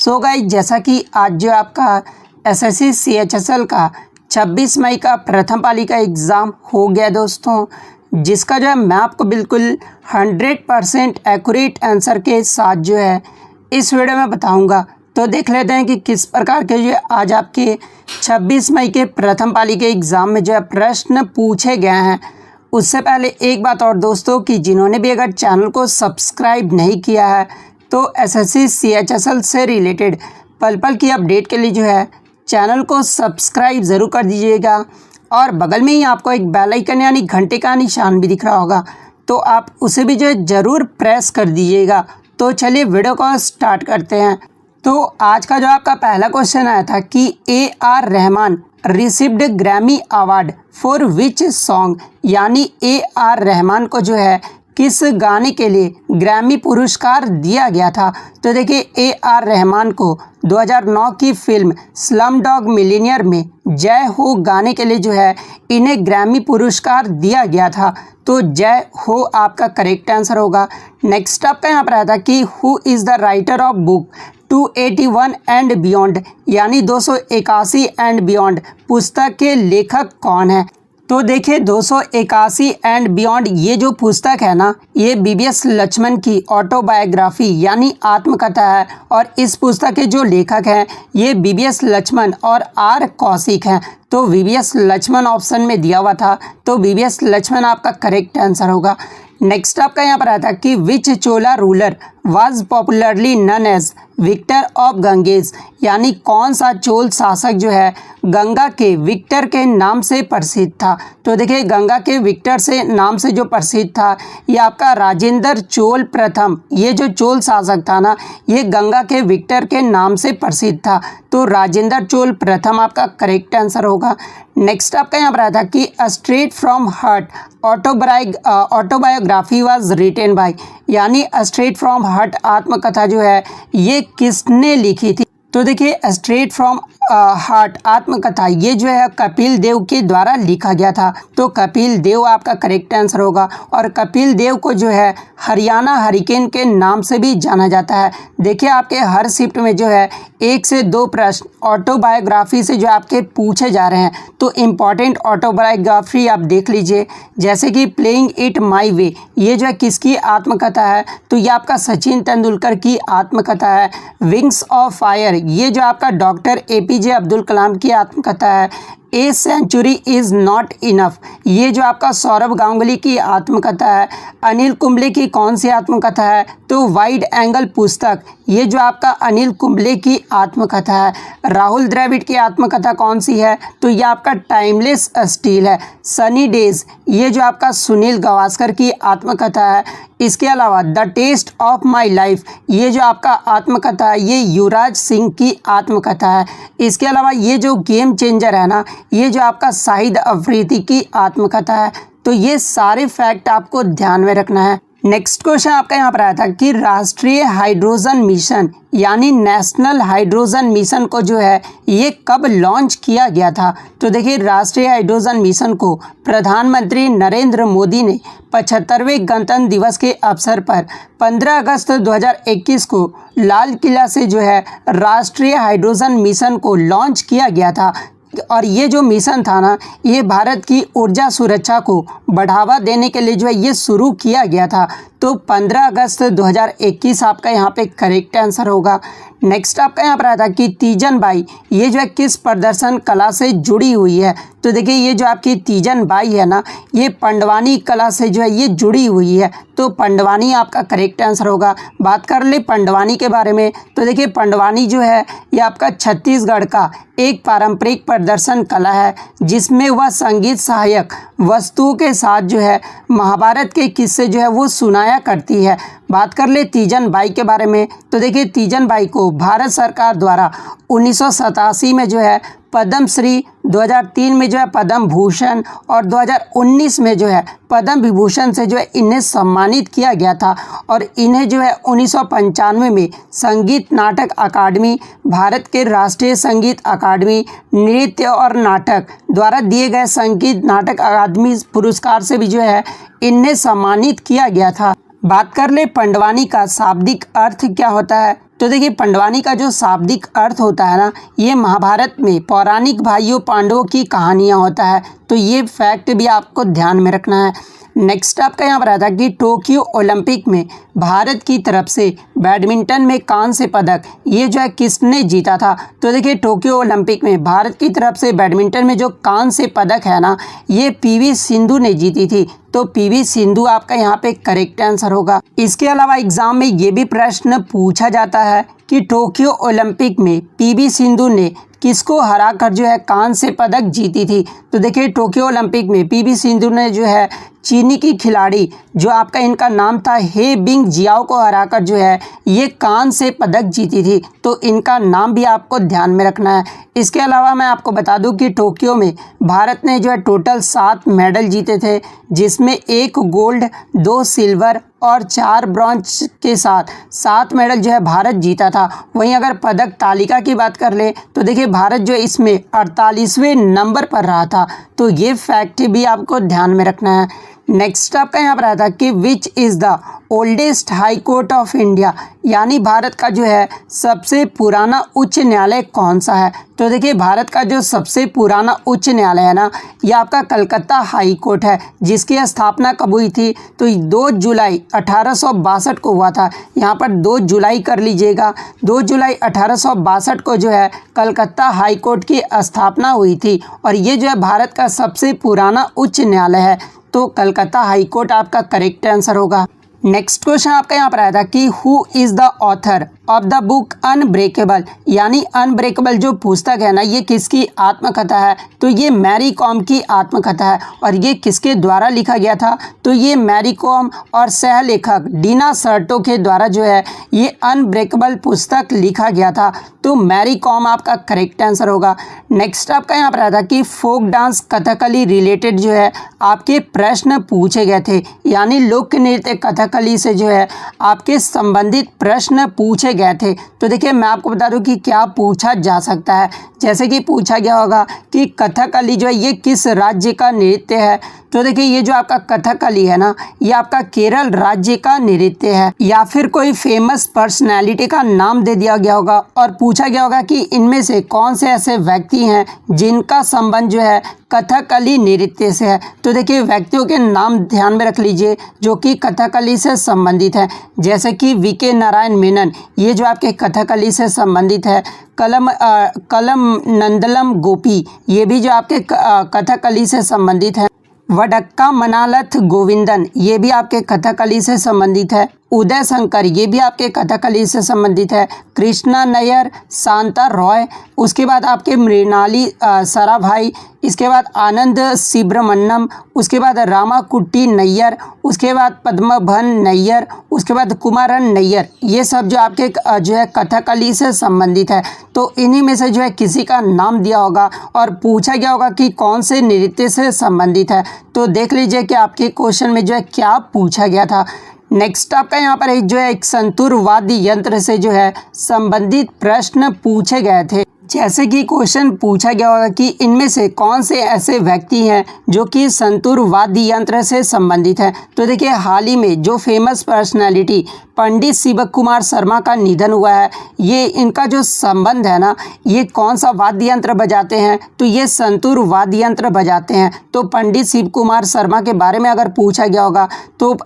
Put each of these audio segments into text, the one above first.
So guys, जैसा कि आज जो आपका एसएससी सीएचएसएल का 26 मई का प्रथम पाली का एग्ज़ाम हो गया दोस्तों, जिसका जो है मैं आपको बिल्कुल 100% एक्यूरेट आंसर के साथ जो है इस वीडियो में बताऊंगा। तो देख लेते हैं कि किस प्रकार के जो आज आपके 26 मई के प्रथम पाली के एग्ज़ाम में जो है प्रश्न पूछे गए हैं। उससे पहले एक बात और दोस्तों कि जिन्होंने भी अगर चैनल को सब्सक्राइब नहीं किया है तो एसएससी सीएचएसएल से रिलेटेड पल पल की अपडेट के लिए जो है चैनल को सब्सक्राइब ज़रूर कर दीजिएगा और बगल में ही आपको एक बेल आइकन यानी घंटे का निशान भी दिख रहा होगा, तो आप उसे भी जो है ज़रूर प्रेस कर दीजिएगा। तो चलिए वीडियो को स्टार्ट करते हैं। तो आज का जो आपका पहला क्वेश्चन आया था कि AR Rahman received Grammy award for which song, यानी AR रहमान को जो है किस गाने के लिए ग्रैमी पुरस्कार दिया गया था। तो देखिए AR रहमान को 2009 की फिल्म स्लम डॉग मिलियनेयर में जय हो गाने के लिए जो है इन्हें ग्रैमी पुरस्कार दिया गया था। तो जय हो आपका करेक्ट आंसर होगा। नेक्स्ट आपका यहाँ पर आया था कि who is the writer of book 281 and beyond, यानी 281 एंड बियॉन्ड पुस्तक के लेखक कौन है। तो देखिए 281 एंड बियॉन्ड ये जो पुस्तक है ना, ये BBS लक्ष्मण की ऑटोबायोग्राफी यानी आत्मकथा है और इस पुस्तक के जो लेखक हैं ये BBS लक्ष्मण और R कौशिक हैं। तो BBS लक्ष्मण ऑप्शन में दिया हुआ था, तो BBS लक्ष्मण आपका करेक्ट आंसर होगा। नेक्स्ट आपका यहाँ पर आया था कि which Chola ruler was popularly known as victor of Ganges, यानी कौन सा चोल शासक जो है गंगा के विक्टर के नाम से प्रसिद्ध था। तो देखिए गंगा के विक्टर से नाम से जो प्रसिद्ध था ये आपका राजेंद्र चोल प्रथम, ये जो चोल शासक था ना ये गंगा के विक्टर के नाम से प्रसिद्ध था। तो राजेंद्र चोल प्रथम आपका करेक्ट आंसर होगा। नेक्स्ट आपका यहाँ पर आया था कि straight from heart autobiography was written by, यानी स्ट्रेट फ्रॉम हार्ट आत्मकथा जो है ये किसने लिखी थी। तो देखिए स्ट्रेट फ्रॉम हार्ट आत्मकथा ये जो है कपिल देव के द्वारा लिखा गया था। तो कपिल देव आपका करेक्ट आंसर होगा और कपिल देव को जो है हरियाणा हरिकेन के नाम से भी जाना जाता है। देखिए आपके हर शिफ्ट में जो है 1 से 2 प्रश्न ऑटोबायोग्राफी से जो आपके पूछे जा रहे हैं, तो इम्पॉर्टेंट ऑटोबायोग्राफी आप देख लीजिए, जैसे कि प्लेइंग इट माई वे ये जो है किसकी आत्मकथा है, तो ये आपका सचिन तेंदुलकर की आत्मकथा है। विंग्स ऑफ फायर ये जो आपका डॉक्टर APJ अब्दुल कलाम की आत्मकथा है। A century is not enough ये जो आपका सौरभ गांगुली की आत्मकथा है। अनिल कुंबले की कौन सी आत्मकथा है, तो वाइड एंगल पुस्तक ये जो आपका अनिल कुंबले की आत्मकथा है। राहुल द्रविड़ की आत्मकथा कौन सी है, तो ये आपका टाइमलेस स्टील है। सनी डेज ये जो आपका सुनील गावस्कर की आत्मकथा है। इसके अलावा the test of my life ये जो आपका आत्मकथा है ये युवराज सिंह की आत्मकथा है। इसके अलावा ये जो गेम चेंजर है ना ये जो आपका शाहिद अफरीदी की आत्मकथा है। तो ये सारे फैक्ट आपको ध्यान में रखना है। नेक्स्ट क्वेश्चन आपका यहाँ पर आया था कि राष्ट्रीय हाइड्रोजन मिशन यानी नेशनल हाइड्रोजन मिशन को जो है ये कब लॉन्च किया गया था। तो देखिए राष्ट्रीय हाइड्रोजन मिशन को प्रधानमंत्री नरेंद्र मोदी ने 75वें गणतंत्र दिवस के अवसर पर 15 अगस्त 2021 को लाल किला से जो है राष्ट्रीय हाइड्रोजन मिशन को लॉन्च किया गया था। और ये जो मिशन था ना ये भारत की ऊर्जा सुरक्षा को बढ़ावा देने के लिए जो है ये शुरू किया गया था। तो 15 अगस्त 2021 आपका यहाँ पे करेक्ट आंसर होगा। नेक्स्ट आपका यहाँ पर आया था कि तीजन बाई ये जो है किस प्रदर्शन कला से जुड़ी हुई है। तो देखिए ये जो आपकी तीजन बाई है ना ये पंडवानी कला से जो है ये जुड़ी हुई है। तो पंडवानी आपका करेक्ट आंसर होगा। बात कर ले पंडवानी के बारे में, तो देखिए पंडवानी जो है ये आपका छत्तीसगढ़ का एक पारंपरिक प्रदर्शन कला है जिसमें वह संगीत सहायक वस्तुओं के साथ जो है महाभारत के किस्से जो है वो सुनाया करती है। बात कर ले तीजन बाई के बारे में, तो देखिए तीजन बाई को भारत सरकार द्वारा 1987 में जो है पद्म श्री, 2003 में जो है पद्म भूषण और 2019 में जो है पद्म विभूषण से जो है इन्हें सम्मानित किया गया था। और इन्हें जो है 1995 में संगीत नाटक अकादमी, भारत के राष्ट्रीय संगीत अकादमी नृत्य और नाटक द्वारा दिए गए संगीत नाटक अकादमी पुरस्कार से भी जो है इन्हें सम्मानित किया गया था। बात कर ले पंडवानी का शाब्दिक अर्थ क्या होता है, तो देखिए पंडवानी का जो शाब्दिक अर्थ होता है ना, ये महाभारत में पौराणिक भाइयों पांडवों की कहानियाँ होता है। तो ये फैक्ट भी आपको ध्यान में रखना है। नेक्स्ट आपका यहाँ पर आता है कि टोक्यो ओलंपिक में भारत की तरफ से बैडमिंटन में कांस्य पदक ये जो है किसने जीता था। तो देखिए टोक्यो ओलंपिक में भारत की तरफ से बैडमिंटन में जो कांस्य पदक है ना, ये पीवी सिंधु ने जीती थी। तो पीवी सिंधु आपका यहाँ पे करेक्ट आंसर होगा। इसके अलावा एग्जाम में ये भी प्रश्न पूछा जाता है कि टोक्यो ओलंपिक में पीवी सिंधु ने किसको हराकर जो है कांस्य पदक जीती थी। तो देखिए टोक्यो ओलंपिक में पीवी सिंधु ने जो है चीनी की खिलाड़ी जो आपका इनका नाम था हे बिंग जियाओ को हराकर जो है ये कांस्य पदक जीती थी। तो इनका नाम भी आपको ध्यान में रखना है। इसके अलावा मैं आपको बता दूं कि टोक्यो में भारत ने जो है टोटल 7 मेडल जीते थे, जिसमें 1 गोल्ड, 2 सिल्वर और 4 ब्रॉन्ज के साथ 7 मेडल जो है भारत जीता था। वहीं अगर पदक तालिका की बात कर ले तो देखिए भारत जो इसमें 48वें नंबर पर रहा था। तो ये फैक्ट भी आपको ध्यान में रखना है। नेक्स्ट आपका यहाँ पर आता है कि which is the oldest high court of India, यानी भारत का जो है सबसे पुराना उच्च न्यायालय कौन सा है। तो देखिए भारत का जो सबसे पुराना उच्च न्यायालय है ना, ये आपका कलकत्ता हाई कोर्ट है, जिसकी स्थापना कब हुई थी। तो 2 जुलाई 1862 को हुआ था। यहाँ पर 2 जुलाई कर लीजिएगा। 2 जुलाई 1862 को जो है कलकत्ता हाई कोर्ट की स्थापना हुई थी और ये जो है भारत का सबसे पुराना उच्च न्यायालय है। तो कलकत्ता हाई कोर्ट आपका करेक्ट आंसर होगा। नेक्स्ट क्वेश्चन आपका यहाँ पर आया था कि who is the author of the book unbreakable, यानी अनब्रेकेबल जो पुस्तक है ना, ये किसकी आत्मकथा है। तो ये मैरी कॉम की आत्मकथा है और ये किसके द्वारा लिखा गया था। तो ये मैरी कॉम और सह लेखक डीना सर्टो के द्वारा जो है ये अनब्रेकेबल पुस्तक लिखा गया था। तो मैरी कॉम आपका करेक्ट आंसर होगा। नेक्स्ट आपका यहाँ पर आया था कि फोक डांस कथकली रिलेटेड जो है आपके प्रश्न पूछे गए थे, यानी लोक नृत्य कथकली से जो है आपके संबंधित प्रश्न पूछे गए थे। तो देखिए मैं आपको बता दूं कि क्या पूछा जा सकता है। जैसे कि पूछा गया होगा कि कथकली जो है ये किस राज्य का नृत्य है। तो देखिए ये जो आपका कथकली है ना, ये आपका केरल राज्य का नृत्य है। या फिर कोई फेमस पर्सनैलिटी का नाम दे दिया गया होगा और पूछा गया होगा कि इनमें से कौन से ऐसे व्यक्ति हैं जिनका संबंध जो है कथकली नृत्य से है। तो देखिए व्यक्तियों के नाम ध्यान में रख लीजिए जो कि कथकली से संबंधित है। जैसे कि वीके नारायण मेनन, ये जो आपके कथकली से संबंधित है। कलम नंदलम गोपी, ये भी जो आपके कथकली से संबंधित है। वडक्का मनालथ गोविंदन, ये भी आपके कथकली से संबंधित है। उदय शंकर, ये भी आपके कथकली से संबंधित है। कृष्णा नैयर, शांता रॉय, उसके बाद आपके मृणाली सराभाई, इसके बाद आनंद सुब्रमण्यम, उसके बाद रामाकुट्टी नैयर, उसके बाद पद्मभन नैयर, उसके बाद कुमारन नैयर, ये सब जो आपके जो है कथकली से संबंधित है। तो इन्हीं में से जो है किसी का नाम दिया होगा और पूछा गया होगा कि कौन से नृत्य से संबंधित है। तो देख लीजिए कि आपके क्वेश्चन में जो है क्या पूछा गया था। नेक्स्ट आपका यहाँ पर जो है एक संतूर वाद्य यंत्र से जो है संबंधित प्रश्न पूछे गए थे। जैसे कि क्वेश्चन पूछा गया होगा कि इनमें से कौन से ऐसे व्यक्ति हैं जो कि संतूर वाद्य यंत्र से संबंधित हैं। तो देखिए हाल ही में जो फेमस पर्सनालिटी पंडित शिव कुमार शर्मा का निधन हुआ है, ये इनका जो संबंध है ना, ये कौन सा वाद्य यंत्र बजाते हैं। तो ये संतूर वाद्य यंत्र बजाते हैं। तो पंडित शिव कुमार शर्मा के बारे में अगर पूछा गया होगा तो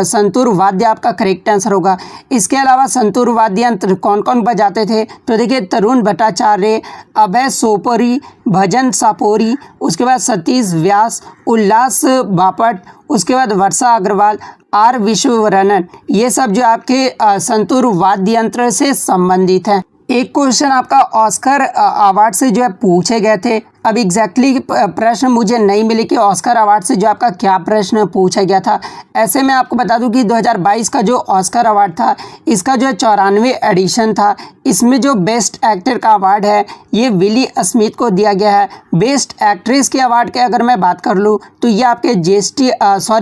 संतूर वाद्य आपका करेक्ट आंसर होगा। इसके अलावा संतूर वाद्य यंत्र कौन कौन बजाते थे। तो देखिए तरुण भट्टाचार्य, अभय सोपरी, भजन सापोरी, उसके बाद सतीश व्यास, उल्लास बापट, उसके बाद वर्षा अग्रवाल, आर विश्ववरनन, ये सब जो आपके संतूर वाद्य यंत्र से संबंधित हैं। एक क्वेश्चन आपका ऑस्कर अवार्ड से जो है पूछे गए थे। अब एग्जैक्टली प्रश्न मुझे नहीं मिले कि ऑस्कर अवार्ड से जो आपका क्या प्रश्न पूछा गया था। ऐसे में आपको बता दूं कि 2022 का जो ऑस्कर अवार्ड था, इसका जो 94वें एडिशन था। इसमें जो बेस्ट एक्टर का अवार्ड है ये विली स्मिथ को दिया गया है। बेस्ट एक्ट्रेस के अवार्ड के अगर मैं बात कर लूँ तो ये आपके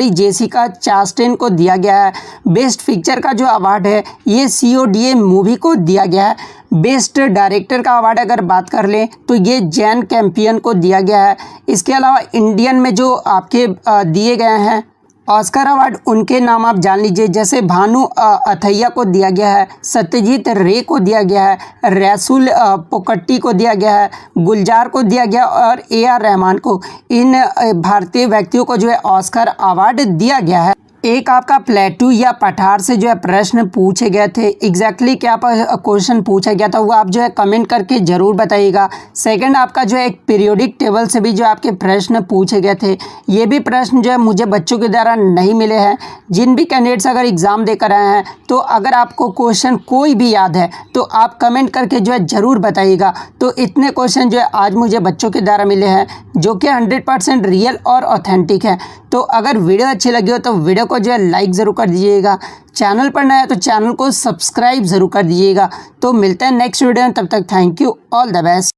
जेसिका चास्टेन को दिया गया है। बेस्ट पिक्चर का जो अवार्ड है ये CODA मूवी को दिया गया है। बेस्ट डायरेक्टर का अवार्ड अगर बात कर लें तो ये जैन कैंपियन को दिया गया है। इसके अलावा इंडियन में जो आपके दिए गए हैं ऑस्कर अवार्ड उनके नाम आप जान लीजिए, जैसे भानु अथैया को दिया गया है, सत्यजीत रे को दिया गया है, रसूल पोकट्टी को दिया गया है, गुलजार को दिया गया और AR रहमान को। इन भारतीय व्यक्तियों को जो है ऑस्कर अवार्ड दिया गया है। एक आपका प्लेटू या पठार से जो है प्रश्न पूछे गए थे, एग्जैक्टली क्या क्वेश्चन पूछा गया था वो आप जो है कमेंट करके ज़रूर बताइएगा। सेकंड आपका जो है एक पीरियोडिक टेबल से भी जो आपके प्रश्न पूछे गए थे, ये भी प्रश्न जो है मुझे बच्चों के द्वारा नहीं मिले हैं। जिन भी कैंडिडेट्स अगर एग्ज़ाम देकर आए हैं तो अगर आपको क्वेश्चन कोई भी याद है तो आप कमेंट करके जो है ज़रूर बताइएगा। तो इतने क्वेश्चन जो है आज मुझे बच्चों के द्वारा मिले हैं जो कि 100% रियल और ऑथेंटिक है। तो अगर वीडियो अच्छी लगी हो तो वीडियो को जो है लाइक ज़रूर कर दीजिएगा, चैनल पर नया है तो चैनल को सब्सक्राइब ज़रूर कर दीजिएगा। तो मिलते हैं नेक्स्ट वीडियो में, तब तक thank you, all the best.